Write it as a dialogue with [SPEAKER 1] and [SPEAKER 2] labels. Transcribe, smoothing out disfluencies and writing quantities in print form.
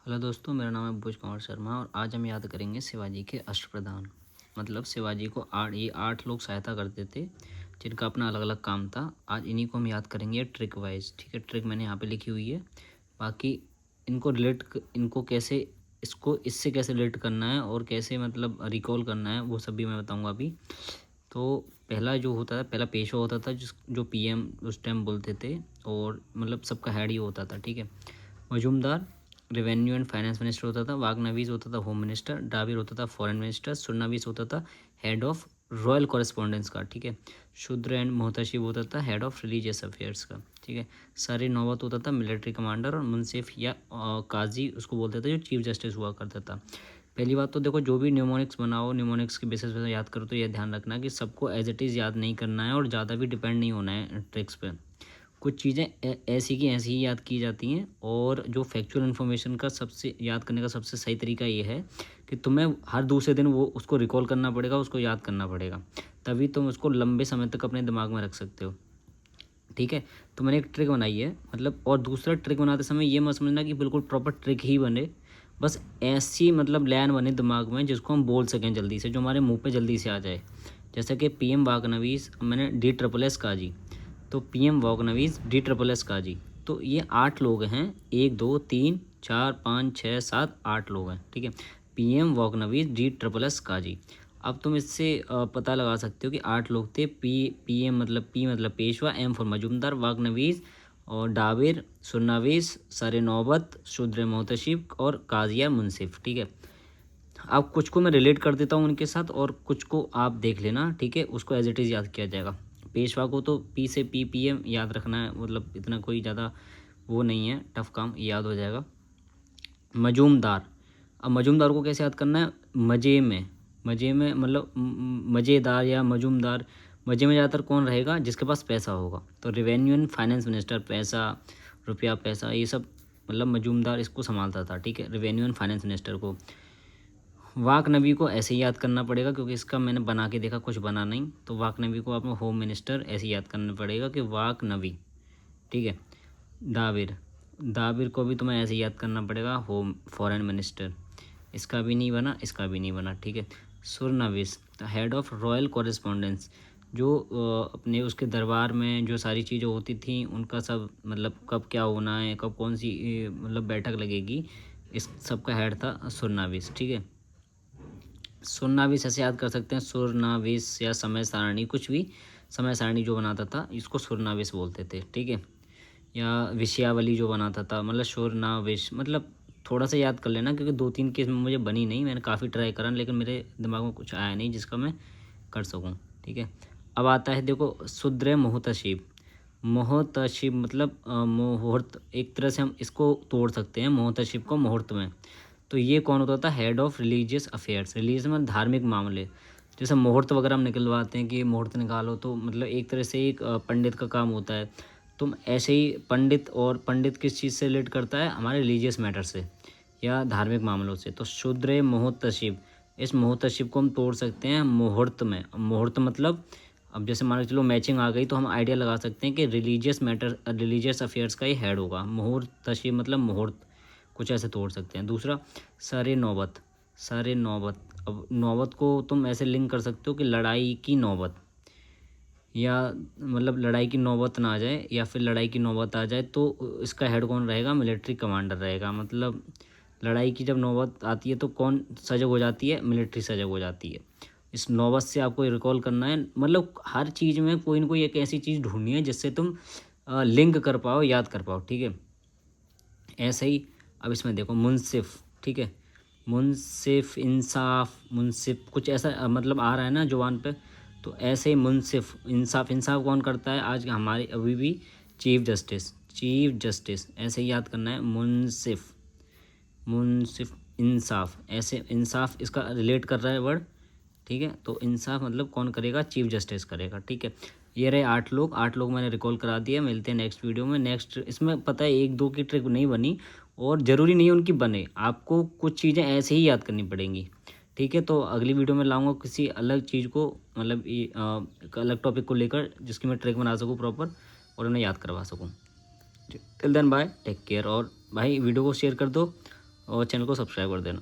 [SPEAKER 1] Hello दोस्तों, मेरा नाम है भूज कुमार शर्मा और आज हम याद करेंगे शिवाजी के अष्टप्रधान। मतलब शिवाजी को ये आठ लोग सहायता करते थे जिनका अपना अलग अलग काम था। आज इन्हीं को हम याद करेंगे ट्रिक वाइज। ठीक है, ट्रिक मैंने यहाँ पे लिखी हुई है। बाकी इनको कैसे इसको इससे कैसे रिलेट करना है और कैसे मतलब रिकॉल करना है वो सब भी मैं बताऊँगा अभी। तो पहला जो होता था, पहला पेशवा होता था जो पीएम उस टाइम बोलते थे और मतलब सबका हेड ही होता था। ठीक है, Majumdar revenue and finance minister होता था, वागनवीज होता था होम मिनिस्टर, डाबिर होता था फॉरेन मिनिस्टर, सुन्नावीस होता था हेड ऑफ रॉयल कॉरेस्पॉन्डेंस का। ठीक है, शूद्र एंड मोहतशिब होता था हेड ऑफ रिलीजियस अफेयर्स का। ठीक है, सारे नौबत होता था मिलिट्री कमांडर और मुंसिफ या काजी उसको बोलते थे जो चीफ जस्टिस हुआ करता था। पहली बात तो देखो, जो भी न्यूमोनिक्स बनाओ न्यूमोनिक्स के बेसिस पे याद करो तो यह ध्यान रखना कि सबको एज इट इज़ याद नहीं करना है और ज़्यादा भी डिपेंड नहीं होना है ट्रिक्स पे। कुछ चीज़ें ऐसी की ऐसी ही याद की जाती हैं और जो फैक्चुअल इन्फॉर्मेशन का सबसे याद करने का सबसे सही तरीका ये है कि तुम्हें हर दूसरे दिन वो उसको रिकॉल करना पड़ेगा, उसको याद करना पड़ेगा, तभी तुम उसको लंबे समय तक अपने दिमाग में रख सकते हो। ठीक है, तो मैंने एक ट्रिक बनाई है मतलब। और दूसरा ट्रिक बनाते समय ये मत समझना कि बिल्कुल प्रॉपर ट्रिक ही बने, बस ऐसी मतलब लाइन बने दिमाग में जिसको हम बोल सकें जल्दी से, जो हमारे मुंह पे जल्दी से आ जाए। जैसे कि पीएम वागनवीज, मैंने डी ट्रिपल एस कहा जी, तो पीएम वागनवीज डी ट्रिपल एस कहा जी। तो ये 8 लोग हैं, 1 2 3 4 5 6 7 8 लोग हैं। ठीक है, पीएम वागनवीज डी ट्रिपल एस कहा जी। अब तुम इससे पता लगा सकते हो कि 8 लोग थे। पी मतलब पेशवा, एम फॉर मजूमदार, वागनवीज और डाबिर, सुन्नावीस, सरे नौबत, शूद्र मोहतशिब और काजिया मुंसिफ। ठीक है, अब कुछ को मैं रिलेट कर देता हूँ उनके साथ और कुछ को आप देख लेना। ठीक है, उसको एज इट इज़ याद किया जाएगा। पेशवा को तो पी से पीएम याद रखना है, मतलब इतना कोई ज़्यादा वो नहीं है, टफ काम, याद हो जाएगा। मजूमदार, अब मजूमदार को कैसे याद करना है? मज़े में मतलब मज़ेदार या मजूमदार। मज़े में ज़्यादातर कौन रहेगा? जिसके पास पैसा होगा। तो रेवेन्यू एंड फाइनेंस मिनिस्टर, पैसा, रुपया पैसा ये सब मतलब मजूमदार इसको संभालता था। ठीक है, रेवेन्यू एंड फाइनेंस मिनिस्टर को। वाक नबी को ऐसे ही याद करना पड़ेगा क्योंकि इसका मैंने बना के देखा, कुछ बना नहीं, तो वाक नबी को आप होम मिनिस्टर ऐसे याद करना पड़ेगा कि वाक नबी। ठीक है, दाबिर, दाबिर को भी तुम्हें ऐसे याद करना पड़ेगा होम फॉरेन मिनिस्टर। इसका भी नहीं बना, इसका भी नहीं बना। ठीक है, सुरनविस हेड ऑफ रॉयल कॉरेस्पॉन्डेंस, जो अपने उसके दरबार में जो सारी चीज़ें होती थी उनका सब मतलब कब क्या होना है, कब कौन सी मतलब बैठक लगेगी, इस सब का हेड था सुरनाविस। ठीक है, सुरनाविस ऐसे याद कर सकते हैं, सुरनाविस या समय सारणी, कुछ भी समय सारणी जो बनाता था इसको सुरनाविस बोलते थे। ठीक है, या विषयावली जो बनाता था, मतलब सुरनाविस, मतलब थोड़ा सा याद कर लेना क्योंकि 2-3 केस में मुझे बनी नहीं, मैंने काफ़ी ट्राई करा लेकिन मेरे दिमाग में कुछ आया नहीं जिसका मैं कर सकूं। ठीक है, अब आता है देखो शूद्र मोहतशिब। मोहतशिब मतलब मुहूर्त, एक तरह से हम इसको तोड़ सकते हैं मोहतशिब को मुहूर्त में। तो ये कौन होता था? Head of religious affairs. Religious में धार्मिक मामले, जैसे मुहूर्त वगैरह हम निकलवाते हैं कि मुहूर्त निकालो, तो मतलब एक तरह से एक पंडित का काम होता है। तुम ऐसे ही पंडित, और पंडित किस चीज़ से रिलेट करता है? हमारे रिलीजियस मैटर से या धार्मिक मामलों से। तो शूद्र मोहतशिब, इस मोहतशिब को हम तोड़ सकते हैं मुहूर्त में। मुहूर्त मतलब अब जैसे मान के चलो मैचिंग आ गई तो हम आइडिया लगा सकते हैं कि रिलीजियस मैटर, रिलीजियस अफेयर्स का ही हेड होगा। मुहूर्तशिब मतलब मुहूर्त, कुछ ऐसे तोड़ सकते हैं। दूसरा सरे नौबत, सरे नौबत, अब नौबत को तुम ऐसे लिंक कर सकते हो कि लड़ाई की नौबत, या मतलब लड़ाई की नौबत ना आ जाए या फिर लड़ाई की नौबत आ जाए तो इसका हेड कौन रहेगा? मिलिट्री कमांडर रहेगा। मतलब लड़ाई की जब नौबत आती है तो कौन सजग हो जाती है? मिलिट्री सजग हो जाती है। इस नौबत से आपको रिकॉल करना है, मतलब हर चीज़ में कोई ना कोई एक ऐसी चीज़ ढूंढनी है जिससे तुम लिंक कर पाओ, याद कर पाओ। ठीक है, ऐसे ही अब इसमें देखो मुंसिफ। ठीक है, मुंसिफ, इंसाफ, मुंसिफ, कुछ ऐसा मतलब आ रहा है ना जुबान पे, तो ऐसे ही मुंसिफ, इंसाफ, इंसाफ कौन करता है आज हमारे अभी भी? चीफ जस्टिस, चीफ जस्टिस ऐसे ही याद करना है। मुंसिफ, मुंसिफ, इंसाफ, ऐसे इंसाफ इसका रिलेट कर रहा है वर्ड। ठीक है, तो इंसाफ मतलब कौन करेगा? चीफ जस्टिस करेगा। ठीक है, ये रहे 8 लोग, 8 लोग मैंने रिकॉल करा दिया। मिलते हैं नेक्स्ट वीडियो में। नेक्स्ट इसमें पता है 1-2 की ट्रिक नहीं बनी और ज़रूरी नहीं है उनकी बने, आपको कुछ चीज़ें ऐसे ही याद करनी पड़ेंगी। ठीक है, तो अगली वीडियो में लाऊंगा किसी अलग चीज़ को, मतलब एक अलग टॉपिक को लेकर जिसकी मैं ट्रिक बना सकूँ प्रॉपर और उन्हें याद करवा सकूँ। Till then bye, take care. और भाई वीडियो को शेयर कर दो और चैनल को सब्सक्राइब कर देना।